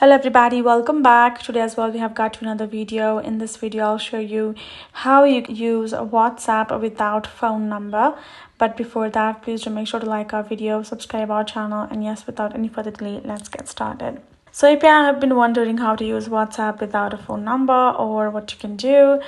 Hello everybody, welcome back. Today as well we have got to another video. In this video I'll show you how you use WhatsApp without phone number. But before that, please do make sure to like our video, subscribe our channel, and yes, without any further delay, let's get started. So if you have been wondering how to use WhatsApp without a phone number or what you can do,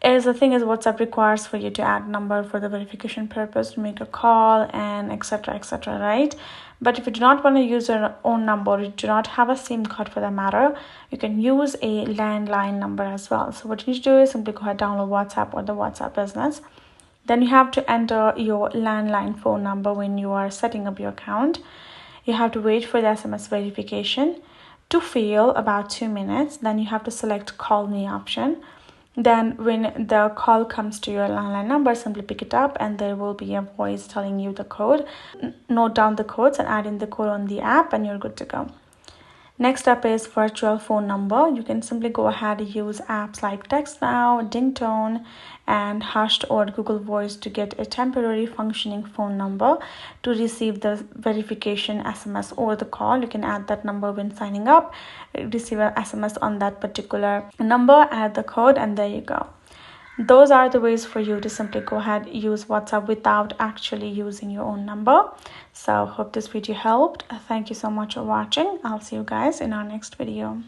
is the thing is WhatsApp requires for you to add number for the verification purpose, to make a call and etc, right? But if you do not want to use your own number, you do not have a SIM card for that matter, you can use a landline number as well. So what you need to do is simply go ahead, download WhatsApp or the WhatsApp business. Then you have to enter your landline phone number when you are setting up your account. You have to wait for the SMS verification to fail about 2 minutes. Then you have to select call me option. Then when the call comes to your landline number, simply pick it up and there will be a voice telling you the code. Note down the codes and add in the code on the app and you're good to go. Next up is virtual phone number. You can simply go ahead and use apps like TextNow, Dingtone, and Hushed or Google Voice to get a temporary functioning phone number to receive the verification SMS or the call. You can add that number when signing up, receive an SMS on that particular number, add the code, and there you go. Those are the ways for you to simply go ahead use WhatsApp without actually using your own number. So hope this video helped. Thank you so much for watching. I'll see you guys in our next video.